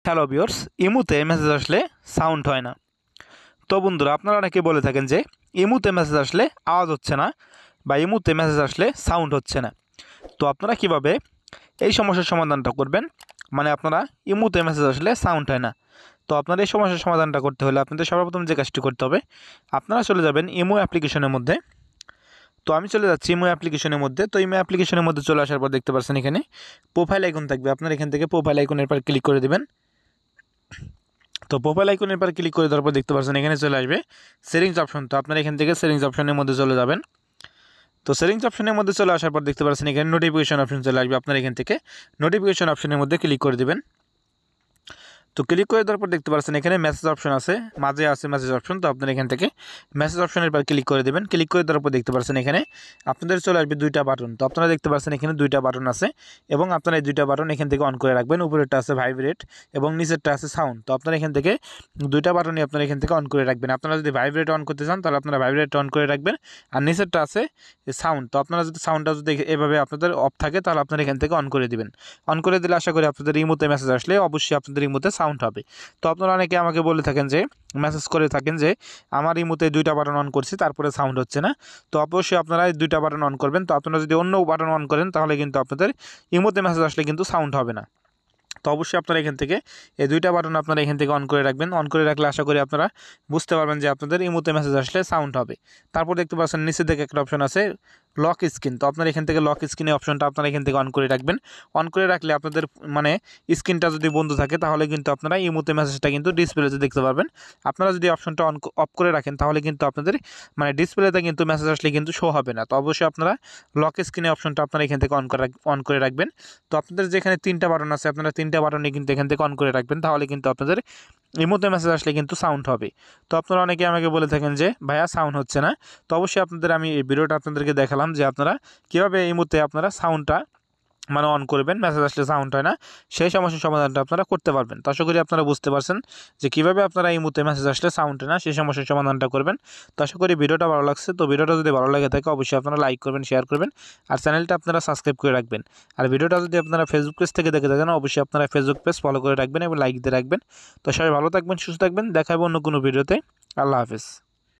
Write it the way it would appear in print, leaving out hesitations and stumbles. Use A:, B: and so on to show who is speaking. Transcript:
A: Hello viewers, ইমুতে message আসলে sound হয় না। তো বন্ধুরা, আপনারা অনেকে বলে থাকেন যে ইমুতে মেসেজ আসলে আওয়াজ হচ্ছে না বা ইমুতে মেসেজ আসলে সাউন্ড হচ্ছে না। তো আপনারা কিভাবে এই সমস্যার সমাধানটা করবেন? মানে আপনারা ইমুতে মেসেজ আসলে সাউন্ড হয় না। তো আপনারা এই সমস্যার সমাধানটা করতে হলে আপনাদের সর্বপ্রথম যে কাজটি করতে হবে, আপনারা চলে যাবেন ইমো অ্যাপ্লিকেশনের মধ্যে। তো আমি চলে যাচ্ছি ইমো অ্যাপ্লিকেশনের মধ্যে। তো ইমো অ্যাপ্লিকেশনের মধ্যে চলে আসার পর দেখতে পাচ্ছেন এখানে প্রোফাইল আইকন থাকবে। আপনারা এখান থেকে প্রোফাইল আইকনের পর ক্লিক করে দেবেন। তো প্রোফাইল আইকনের পর ক্লিক করে দেওয়ার পর দেখতে পাচ্ছেন এখানে চলে আসবে সেটিংস অপশন। তো আপনারা এখান থেকে সেটিংস অপশনের মধ্যে চলে যাবেন। তো সেটিংস অপশনের মধ্যে চলে আসার পর দেখতে পাচ্ছেন এখানে নোটিফিকেশন অপশন চলে আসবে। আপনারা এখান থেকে নোটিফিকেশন অপশনের মধ্যে ক্লিক করে দেবেন। তো ক্লিক করে দেওয়ার পর দেখতে পাচ্ছেন এখানে মেসেজ অপশন আছে, মাঝে আছে মেসেজ অপশন। তো আপনারা এখান থেকে মেসেজ অপশনের পর ক্লিক করে দেবেন। ক্লিক করে দেওয়ার পর দেখতে পাচ্ছেন এখানে আপনাদের চলে আসবে দুইটা বাটন। তো আপনারা দেখতে পাচ্ছেন এখানে দুইটা বাটন আছে এবং আপনারা এই দুইটা বাটন এখান থেকে অন করে রাখবেন। উপরেরটা আছে ভাইব্রেট এবং নিচেরটা আছে সাউন্ড। তো আপনারা এখান থেকে দুইটা বাটনই আপনারা এখান থেকে অন করে রাখবেন। আপনারা যদি ভাইব্রেট অন করতে চান তাহলে আপনারা ভাইব্রেট অন করে রাখবেন, আর নিচেরটা আছে সাউন্ড। তো আপনারা যদি সাউন্ডটা যদি এভাবে আপনাদের অফ থাকে তাহলে আপনারা এখান থেকে অন করে দিবেন। অন করে দিলে আশা করি আপনাদের ইমোতে মেসেজ আসলে অবশ্যই আপনাদের ইমোতে সাউন্ড হবে। তো আপনারা অনেকে আমাকে বলে থাকেন যে মেসেজ করে থাকেন যে আমার ইমোতে দুইটা বাটন অন করছি তারপরে সাউন্ড হচ্ছে না। তো অবশ্যই আপনারা এই দুইটা বাটন অন করবেন। তো আপনারা যদি অন্য বাটন অন করেন তাহলে কিন্তু আপনাদের ইমোতে মেসেজ আসলে কিন্তু সাউন্ড হবে না। তো অবশ্যই আপনারা এখান থেকে এই দুইটা বাটন আপনারা এখান থেকে অন করে রাখবেন। অন করে রাখলে আশা করি আপনারা বুঝতে পারবেন যে আপনাদের ইমোতে মেসেজ আসলে সাউন্ড হবে। তারপর দেখতে পাচ্ছেন নিচে থেকে একটা অপশন আছে লক স্ক্রিন। তো আপনারা এখান থেকে লক স্ক্রিনের অপশনটা আপনারা এখান থেকে অন করে রাখবেন। অন করে রাখলে আপনাদের মানে স্ক্রিনটা যদি বন্ধ থাকে তাহলে কিন্তু আপনারা ইমোতে মেসেজটা কিন্তু ডিসপ্লেতে দেখতে পারবেন। আপনারা যদি অপশনটা অফ করে রাখেন তাহলে কিন্তু আপনাদের মানে ডিসপ্লেতে কিন্তু মেসেজ আসলে কিন্তু শো হবে না। তো অবশ্যই আপনারা লক স্ক্রিনের অপশনটা আপনারা এখান থেকে অন করে রাখবেন। তো আপনাদের যেখানে তিনটা বাটন আছে আপনারা তিনটা বাটনই কিন্তু এখান থেকে অন করে রাখবেন, তাহলে কিন্তু আপনাদের ইমোতে মেসেজ আসলে কিন্তু সাউন্ড হবে। তো আপনারা অনেকে আমাকে বলে থাকেন যে ভাইয়া সাউন্ড হচ্ছে না। তো অবশ্যই আপনাদের আমি এই ভিডিওটা আপনাদেরকে দেখালাম যে আপনারা কীভাবে ইমোতে আপনারা সাউন্ডটা মানে অন করবেন, মেসেজ আসলে সাউন্ড হয় না, সেই সমস্যার সমাধানটা আপনারা করতে পারবেন। তো আশা করি আপনারা বুঝতে পারছেন যে কীভাবে আপনারা ইমোতে মেসেজ আসলে সাউন্ড হয় না সেই সমস্যার সমাধানটা করবেন। তো আশা করি ভিডিওটা ভালো লাগছে। তো ভিডিওটা যদি ভালো লাগে থাকে অবশ্যই আপনারা লাইক করবেন, শেয়ার করবেন, আর চ্যানেলটা আপনারা সাবস্ক্রাইব করে রাখবেন। আর ভিডিওটা যদি আপনারা ফেসবুক পেজ থেকে দেখে থাকেন অবশ্যই আপনারা ফেসবুক পেজ ফলো করে রাখবেন এবং লাইক দিয়ে রাখবেন। তো সবাই ভালো থাকবেন, সুস্থ থাকবেন, দেখা হবে অন্য কোনো ভিডিওতে। আল্লাহ হাফেজ।